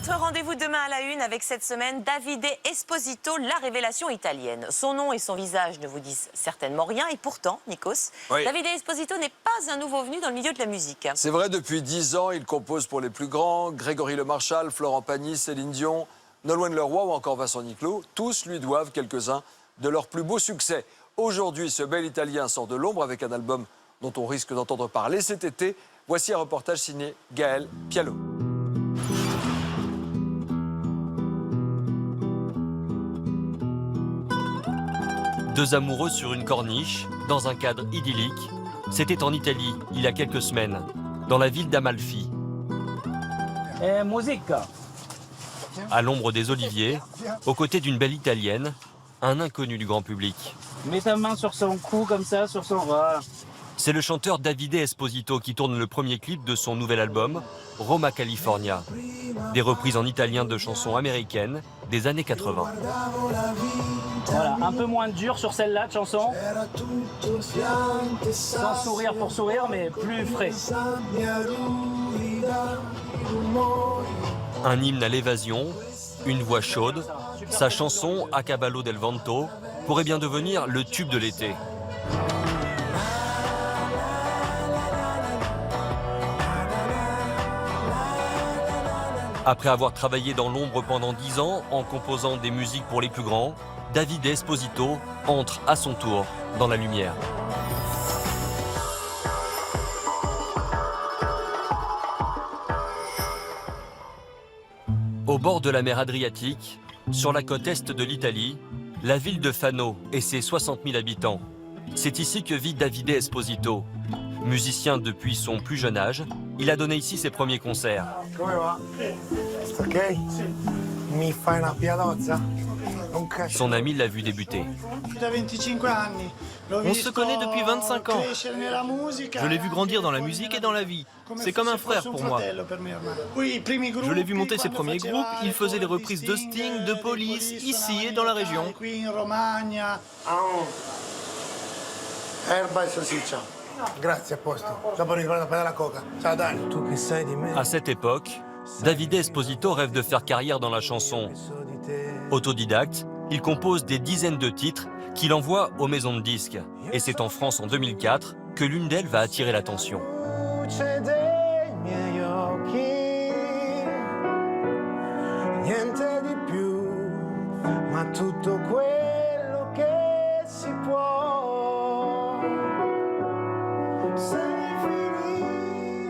Notre rendez-vous demain à la une avec cette semaine Davide Esposito, la révélation italienne. Son nom et son visage ne vous disent certainement rien et pourtant, Nikos, oui. Davide Esposito n'est pas un nouveau venu dans le milieu de la musique. C'est vrai, depuis 10 ans, il compose pour les plus grands, Grégory Le Marchal, Florent Pagny, Céline Dion, Nolwenn Leroy ou encore Vincent Niclot. Tous lui doivent quelques-uns de leurs plus beaux succès. Aujourd'hui, ce bel Italien sort de l'ombre avec un album dont on risque d'entendre parler cet été. Voici un reportage signé Gaël Piallo. Deux amoureux sur une corniche, dans un cadre idyllique. C'était en Italie, il y a quelques semaines, dans la ville d'Amalfi. Musique. À l'ombre des oliviers, aux côtés d'une belle Italienne, un inconnu du grand public. Mets ta main sur son cou, comme ça, sur son bras. C'est le chanteur Davide Esposito qui tourne le premier clip de son nouvel album, Roma California. Des reprises en italien de chansons américaines des années 80. Voilà, un peu moins dur sur celle-là de chanson. Sans sourire pour sourire, mais plus frais. Un hymne à l'évasion, une voix chaude, sa chanson A Cavallo del Vento pourrait bien devenir le tube de l'été. Après avoir travaillé dans l'ombre pendant 10 ans en composant des musiques pour les plus grands, Davide Esposito entre à son tour dans la lumière. Au bord de la mer Adriatique, sur la côte est de l'Italie, la ville de Fano et ses 60 000 habitants. C'est ici que vit Davide Esposito. Musicien depuis son plus jeune âge, il a donné ici ses premiers concerts. Son ami l'a vu débuter. On se connaît depuis 25 ans. Je l'ai vu grandir dans la musique et dans la vie. C'est comme un frère pour moi. Je l'ai vu monter ses premiers groupes. Il faisait les reprises de Sting, de Police, ici et dans la région. À cette époque, Davide Esposito rêve de faire carrière dans la chanson. Autodidacte, il compose des dizaines de titres qu'il envoie aux maisons de disques. Et c'est en France en 2004 que l'une d'elles va attirer l'attention.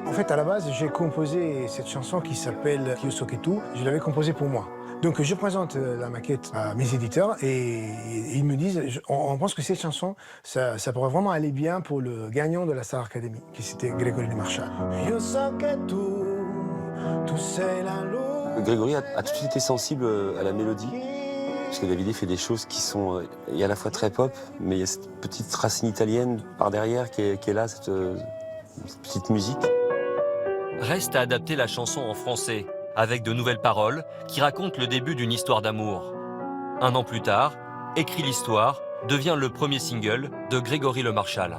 En fait, à la base, j'ai composé cette chanson qui s'appelle Io so che tu. Je l'avais composée pour moi. Donc, je présente la maquette à mes éditeurs et ils me disent, on pense que cette chanson, ça pourrait vraiment aller bien pour le gagnant de la Star Academy, qui c'était Grégory Le Marchal. Io so che tu sei la luce. Grégory a tout de suite été sensible à la mélodie. Parce que Davide fait des choses qui sont à la fois très pop, mais il y a cette petite racine italienne par derrière qui est là, cette petite musique. Reste à adapter la chanson en français, avec de nouvelles paroles qui racontent le début d'une histoire d'amour. Un an plus tard, Écris l'histoire devient le premier single de Grégory Le Marchal.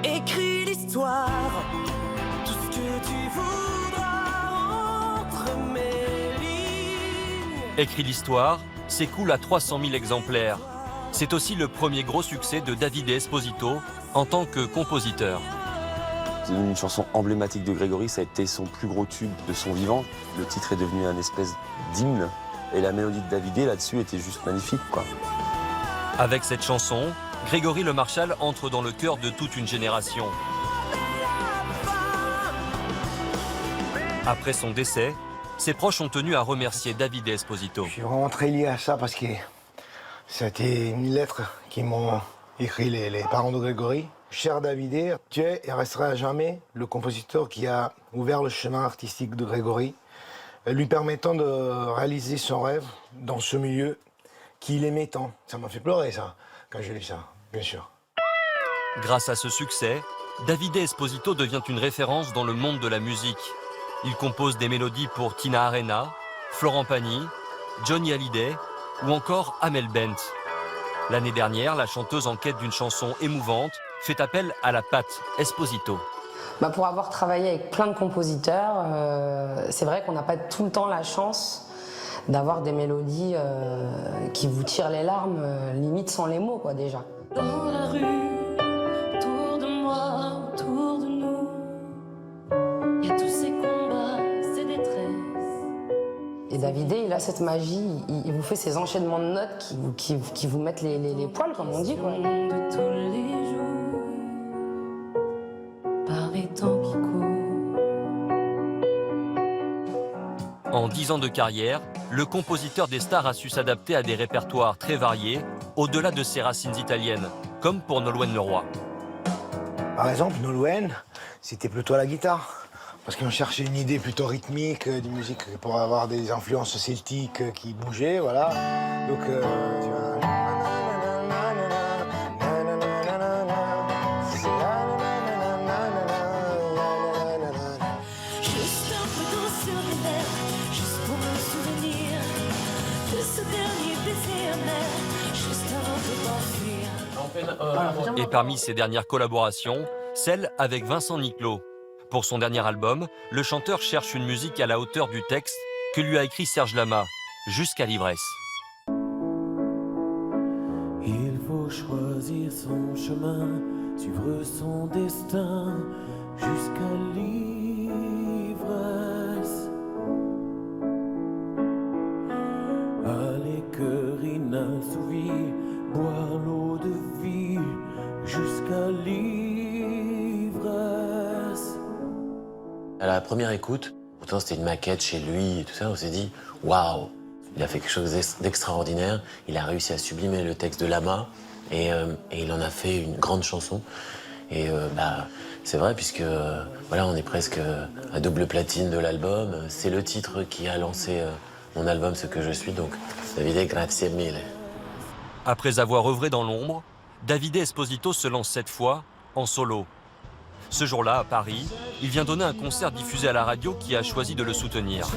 Écris l'histoire, tout ce que tu voudras entre mes lignes. Écris l'histoire s'écoule à 300 000 exemplaires. C'est aussi le premier gros succès de Davide Esposito en tant que compositeur. C'est une chanson emblématique de Grégory, ça a été son plus gros tube de son vivant. Le titre est devenu un espèce d'hymne et la mélodie de Davide là-dessus était juste magnifique, quoi. Avec cette chanson, Grégory Le Marchal entre dans le cœur de toute une génération. Après son décès, ses proches ont tenu à remercier Davide Esposito. Je suis vraiment très lié à ça parce que c'était une lettre qui m'ont écrit les parents de Grégory. Cher Davide, tu es et resteras à jamais le compositeur qui a ouvert le chemin artistique de Grégory, lui permettant de réaliser son rêve dans ce milieu qu'il aimait tant. Ça m'a fait pleurer, ça, quand j'ai lu ça, bien sûr. Grâce à ce succès, Davide Esposito devient une référence dans le monde de la musique. Il compose des mélodies pour Tina Arena, Florent Pagny, Johnny Hallyday ou encore Amel Bent. L'année dernière, la chanteuse en quête d'une chanson émouvante fait appel à la patte Esposito. Pour avoir travaillé avec plein de compositeurs, c'est vrai qu'on n'a pas tout le temps la chance d'avoir des mélodies qui vous tirent les larmes, limite sans les mots, quoi, déjà. Dans la rue, autour de moi, autour de nous, il y a tous ces combats, ces détresses. Et Davidé, il a cette magie, il vous fait ces enchaînements de notes qui vous mettent les poils, comme on dit, quoi. De tous les jours, par les temps qui courent. En 10 ans de carrière, le compositeur des stars a su s'adapter à des répertoires très variés, au-delà de ses racines italiennes, comme pour Nolwenn Leroy. Par exemple, Nolwenn, c'était plutôt à la guitare. Parce qu'on cherchait une idée plutôt rythmique, de musique pour avoir des influences celtiques qui bougeaient, voilà. Donc, tu vois... Juste un peu d'eau sur les lèvres, juste pour me souvenir de ce dernier baiser amer, juste avant de m'enfuir. Et parmi ses dernières collaborations, celle avec Vincent Niclot. Pour son dernier album, le chanteur cherche une musique à la hauteur du texte que lui a écrit Serge Lama, Jusqu'à l'ivresse. Il faut choisir son chemin, suivre son destin jusqu'à l'ivresse. Aller cœur inassouvi, boire l'eau de vie jusqu'à l'ivresse. À la première écoute, pourtant c'était une maquette chez lui et tout ça, on s'est dit waouh, il a fait quelque chose d'extraordinaire, il a réussi à sublimer le texte de Lama et il en a fait une grande chanson. Et c'est vrai puisque voilà, on est presque à double platine de l'album, c'est le titre qui a lancé mon album Ce que je suis, donc Davide, grazie mille. Après avoir œuvré dans l'ombre, Davide Esposito se lance cette fois en solo. Ce jour-là, à Paris, il vient donner un concert diffusé à la radio qui a choisi de le soutenir.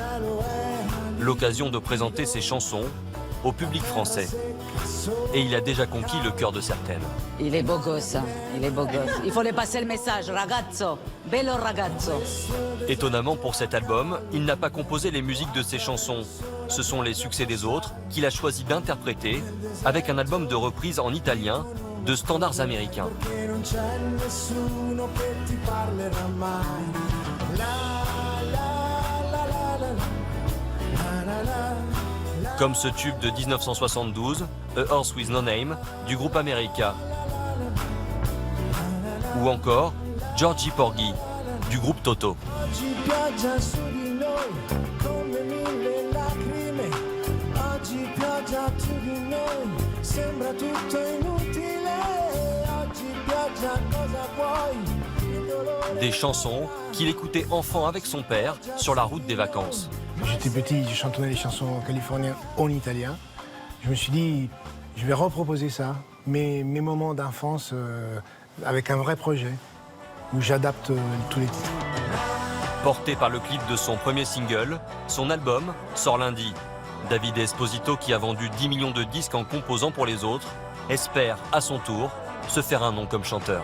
L'occasion de présenter ses chansons au public français. Et il a déjà conquis le cœur de certaines. Il est beau gosse, hein. Il est beau gosse. Il faut lui passer le message, ragazzo, bello ragazzo. Étonnamment pour cet album, il n'a pas composé les musiques de ses chansons. Ce sont les succès des autres qu'il a choisi d'interpréter avec un album de reprise en italien de standards américains. Comme ce tube de 1972, A Horse with No Name, du groupe America. Ou encore Georgie Porgy, du groupe Toto. Des chansons qu'il écoutait enfant avec son père sur la route des vacances. J'étais petit, je chantonnais les chansons californiennes en italien. Je me suis dit, je vais reproposer ça, mes moments d'enfance avec un vrai projet où j'adapte tous les titres. Porté par le clip de son premier single, son album sort lundi. Davide Esposito, qui a vendu 10 millions de disques en composant pour les autres, espère à son tour se faire un nom comme chanteur.